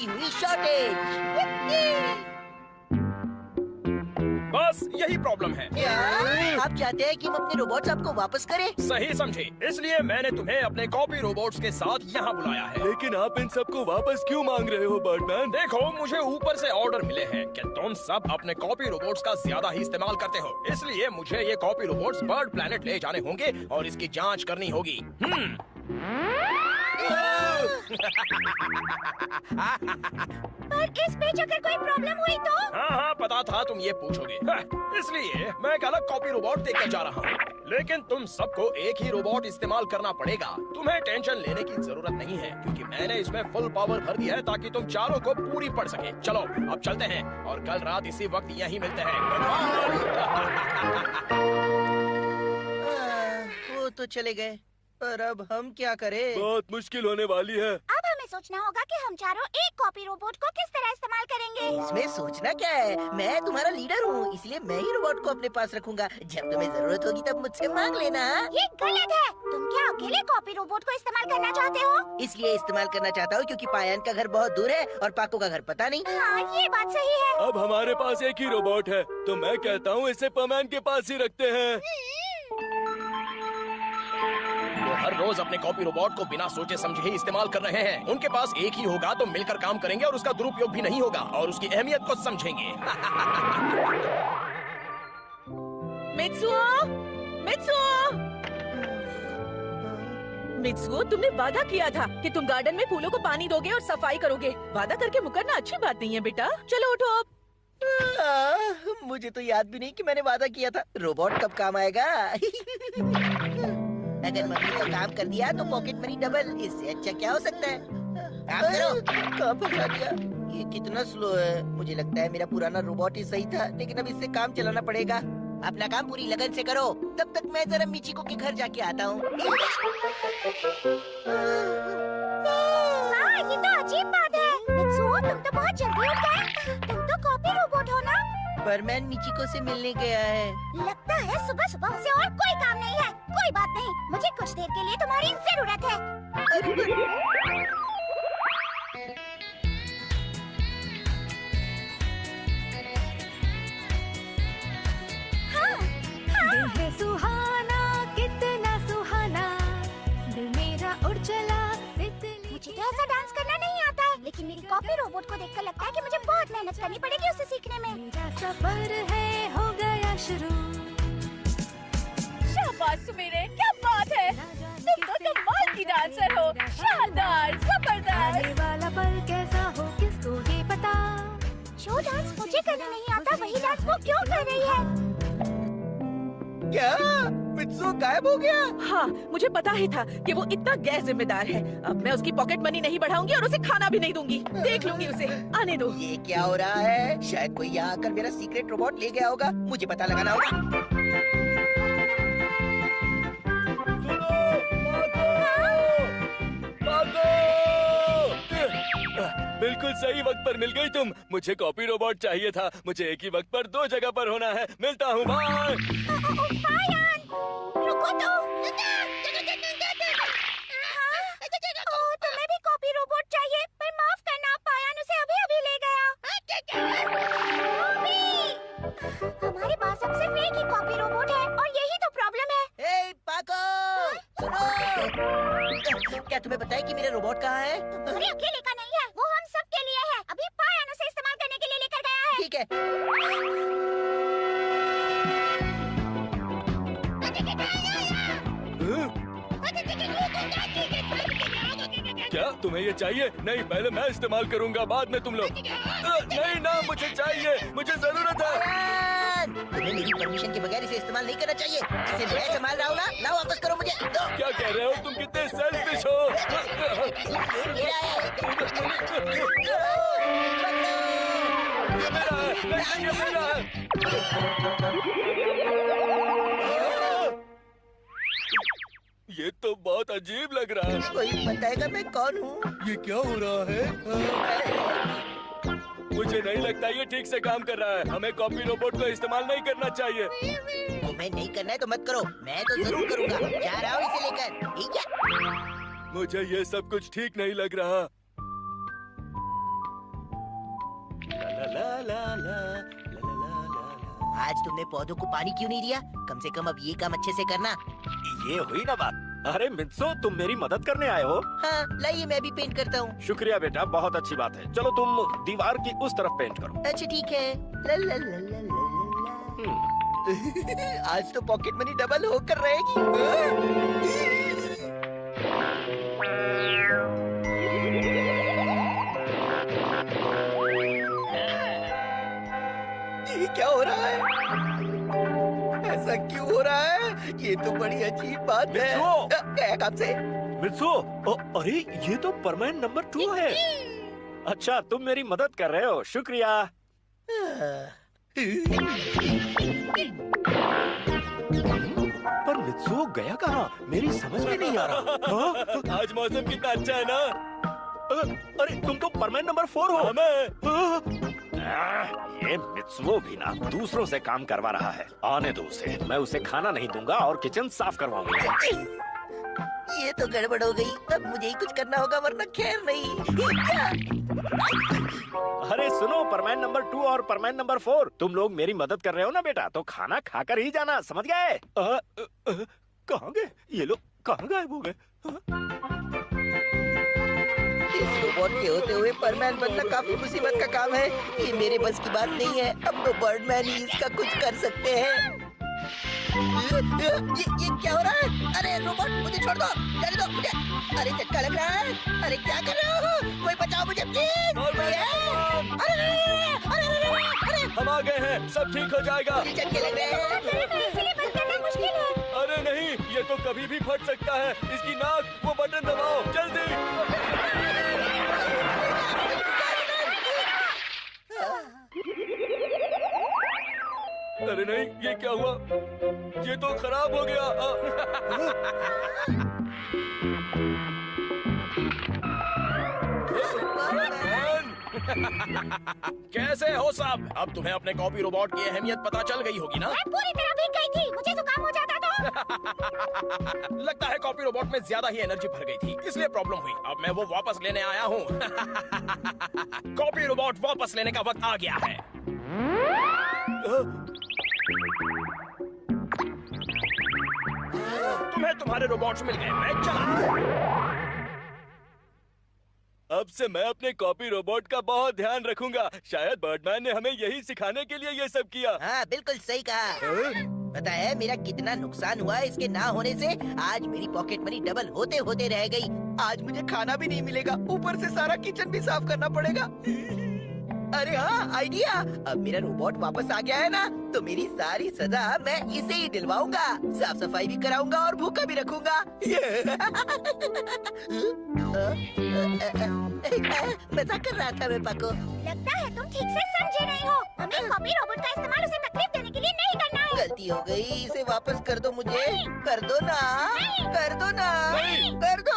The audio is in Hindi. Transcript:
हुई शॉर्टेज। बस यही प्रॉब्लम है। क्या आप चाहते हैं कि हम अपने रोबोट्स आपको वापस करें? सही समझे, इसलिए मैंने तुम्हें अपने कॉपी रोबोट्स के साथ यहाँ बुलाया है। लेकिन आप इन सबको वापस क्यों मांग रहे हो बर्डमैन? देखो, मुझे ऊपर से ऑर्डर मिले हैं कि तुम सब अपने कॉपी रोबोट्स का ज्यादा ही इस्तेमाल करते हो, इसलिए मुझे ये कॉपी रोबोट्स बर्ड प्लेनेट ले जाने होंगे और इसकी जांच करनी होगी। पर इस बीच अगर कोई प्रॉब्लम हुई तो? हाँ, पता था तुम ये पूछोगे। इसलिए मैं एक अलग कॉपी रोबोट देकर जा रहा हूँ, लेकिन तुम सबको एक ही रोबोट इस्तेमाल करना पड़ेगा। तुम्हें टेंशन लेने की जरूरत नहीं है, क्योंकि मैंने इसमें फुल पावर भर दिया है ताकि तुम चारों को पूरी पढ़ सके। चलो अब चलते हैं और कल रात इसी वक्त यहीं मिलते हैं। वो तो चले गए, पर अब हम क्या करें? बहुत मुश्किल होने वाली है। अब हमें सोचना होगा कि हम चारों एक कॉपी रोबोट को किस तरह इस्तेमाल करेंगे। इसमें सोचना क्या है, मैं तुम्हारा लीडर हूँ, इसलिए मैं ही रोबोट को अपने पास रखूंगा। जब तुम्हें जरूरत होगी तब मुझसे मांग लेना। ये गलत है। तुम क्या अकेले कॉपी रोबोट को इस्तेमाल करना चाहते हो? इसलिए इस्तेमाल करना चाहता हूँ क्योंकि पायन का घर बहुत दूर है और पाको का घर पता नहीं। हाँ, ये बात सही है। अब हमारे पास एक ही रोबोट है, तो मैं कहता हूँ इसे पमैन के पास ही रखते हैं। वो हर रोज अपने कॉपी रोबोट को बिना सोचे समझे ही इस्तेमाल कर रहे हैं। उनके पास एक ही होगा तो मिलकर काम करेंगे और उसका दुरुपयोग भी नहीं होगा और उसकी अहमियत को समझेंगे। मित्सुओ, मित्सुओ, मित्सुओ, तुमने वादा किया था कि तुम गार्डन में फूलों को पानी दोगे और सफाई करोगे। वादा करके मुकरना अच्छी बात नहीं है बेटा। चलो उठो अब। मुझे तो याद भी नहीं कि मैंने वादा किया था। रोबोट कब काम आएगा? अगर मम्मी को काम कर दिया तो पॉकेट मनी डबल। इससे अच्छा क्या हो सकता है? काम करो। कहाँ फंसा दिया? ये कितना स्लो है। मुझे लगता है मेरा पुराना रोबोट ही सही था, लेकिन अब इससे काम चलाना पड़ेगा। अपना काम पूरी लगन से करो, तब तक मैं जरा मिचिको के घर जाके आता हूँ। हाँ, ये तो अजीब बात है। मित्सुओ, तुम तो बहुत जल्दी उठ गए। तुम तो कॉपी रोबोट हो ना? बर्डमैन मिचिको से मिलने गया है। लगता है सुबह सुबह उसे और कोई काम नहीं है। कोई बात नहीं, मुझे कुछ देर के लिए तुम्हारी जरूरत है। हाँ, दिल है सुहाना, कितना सुहाना, दिल मेरा उड़ चला। मुझे तो ऐसा डांस करना नहीं आता है, लेकिन मेरी कॉपी रोबोट को देखकर लगता है कि मुझे बहुत मेहनत करनी पड़ेगी उसे सीखने में। मेरा सफर है हो गया शुरू। शाबाश सुमेरे, क्या बात है। तुम तो कमाल की डांसर हो। शानदार, जबरदस्त। आने वाला पल कैसा हो किसको ये पता। जो डांस मुझे करने नहीं आता वही डांस वो क्यों कर रही है? क्या मित्सुओ गायब हो गया? हाँ, मुझे पता ही था कि वो इतना गैर जिम्मेदार है। अब मैं उसकी पॉकेट मनी नहीं बढ़ाऊंगी और उसे खाना भी नहीं दूंगी। देख लूंगी उसे। आने दो। ये क्या हो रहा है? शायद कोई यहाँ आकर मेरा सीक्रेट रोबोट ले गया होगा। मुझे पता लगाना होगा। बिल्कुल सही वक्त पर मिल गई तुम। मुझे कॉपी रोबोट चाहिए था। मुझे एक ही वक्त पर दो जगह पर होना है। मिलता हूँ, बाय। पायन, रुको तो। तुम्हें भी कॉपी रोबोट चाहिए, पर माफ करना पायन उसे अभी अभी ले गया। हमारे पास अब सिर्फ एक ही कॉपी रोबोट है और यही तो प्रॉब्लम है। ए, पाको, सुनो। क्या तुम्हें पता है कि मेरा रोबोट कहाँ है? तुम्हारे अकेले का नहीं है, वो हम सब के लिए है। अभी पायन उसे इस्तेमाल करने के लिए लेकर गया है। ठीक है। क्या तुम्हें ये चाहिए? नहीं, पहले मैं इस्तेमाल करूंगा, बाद में तुम लोग। नहीं ना, मुझे चाहिए, मुझे जरूरत है। पायन, तुम्हें मेरी परमिशन के बगैर इसे इस्तेमाल नहीं करना चाहिए। इसे मैं संभाल रहा हूँ ना। लाओ वापस करो मुझे। दो। क्या कह रहे हो? तुम कितने सेल्फिश हो। ये मेरा है। ये मेरा है। नहीं, ये मेरा है। ये तो बहुत अजीब लग रहा है। कोई बताएगा मैं कौन हूँ? ये क्या हो रहा है? मुझे नहीं लगता ये ठीक से काम कर रहा है। हमें कॉपी रोबोट को इस्तेमाल नहीं करना चाहिए। तुम्हें नहीं करना है तो मत करो। मैं तो जरूर करूँगा। जा रहा हूँ इसे लेकर। ठीक है। मुझे ये सब कुछ ठीक नहीं लग रहा। ला ला ला ला ला। आज तुमने पौधों को पानी क्यों नहीं दिया? कम से कम अब ये काम अच्छे से करना। ये हुई ना बात। अरे मित्सो, तुम मेरी मदद करने आए हो? हाँ, लाइए मैं भी पेंट करता हूँ। शुक्रिया बेटा, बहुत अच्छी बात है। चलो तुम दीवार की उस तरफ पेंट करो। अच्छा ठीक है। ला ला ला ला ला ला। आज तो पॉकेट मनी डबल होकर रहेगी। ये क्या हो रहा है? ऐसा क्यों हो रहा है? ये तो बड़ी अजीब बात है। मित्सो! क्या काम से? मित्सो, अरे ये तो परमानेंट नंबर 2 है। अच्छा, तुम मेरी मदद कर रहे हो, शुक्रिया। पर मित्सो गया कहाँ? मेरी समझ में नहीं आ रहा। हाँ? आज मौसम कितना अच्छा है ना? अरे तुम तो परमानेंट नंबर 4 हो। ये मित्सुओ भी ना दूसरों से काम करवा रहा है। आने दो उसे, मैं उसे खाना नहीं दूंगा और किचन साफ करवाऊंगा। ये तो गड़बड़ हो गई। अब मुझे ही कुछ करना होगा वरना खैर नहीं। अरे सुनो, परमानेंट नंबर 2 और परमानेंट नंबर 4, तुम लोग मेरी मदद कर रहे हो ना बेटा, तो खाना खाकर ही जाना, समझ गए? कहाँ गए ये लोग? कहाँ गायब हो गए? इस रोबोट के होते हुए परमैन बनना काफी मुसीबत का काम है। ये मेरे बस की बात नहीं है। अब तो बर्डमैन ही इसका कुछ कर सकते हैं। ये क्या हो रहा है? अरे रोबोट, मुझे छोड़ दो, जाने दो मुझे। अरे झटका लग रहा है। अरे क्या कर रहे हो? कोई बचाओ मुझे प्लीज। अरे हम आ गए हैं, सब ठीक हो जाएगा। मुझे झटके लग रहे हैं। इसीलिए बंद करना मुश्किल है। अरे नहीं, ये तो कभी भी फट सकता है। इसकी नाक, वो बटन दबाओ जल्दी। अरे नहीं, ये क्या हुआ? ये तो खराब हो गया। कैसे हो सब? अब तुम्हें अपने कॉपी रोबोट की अहमियत पता चल गई होगी ना? मैं पूरी तरह भीग गई थी, मुझे जुकाम हो जाता था। लगता है कॉपी रोबोट में ज्यादा ही एनर्जी भर गई थी, इसलिए प्रॉब्लम हुई। अब मैं वो वापस लेने आया हूँ। कॉपी रोबोट वापस लेने का वक्त आ गया है। तुम्हें तुम्हारे रोबोट्स मिल गए, मैं चला। अब से मैं अपने कॉपी रोबोट का बहुत ध्यान रखूंगा। शायद बर्डमैन ने हमें यही सिखाने के लिए ये सब किया। हाँ बिल्कुल सही कहा। पता है मेरा कितना नुकसान हुआ इसके ना होने से? आज मेरी पॉकेट मनी डबल होते होते रह गई। आज मुझे खाना भी नहीं मिलेगा, ऊपर से सारा किचन भी साफ करना पड़ेगा। अरे हाँ, आइडिया। अब मेरा रोबोट वापस आ गया है ना, तो मेरी सारी सजा मैं इसे ही दिलवाऊंगा। साफ सफाई भी कराऊंगा और भूखा भी रखूंगा। मजाक कर रहा था मैं पाको। लगता है तुम ठीक से समझे नहीं हो। हमें कॉपी रोबोट का इस्तेमाल उसे तकलीफ देने के लिए नहीं करना है। गलती हो गई, इसे वापस कर दो मुझे। कर दो ना, कर दो ना, कर दो।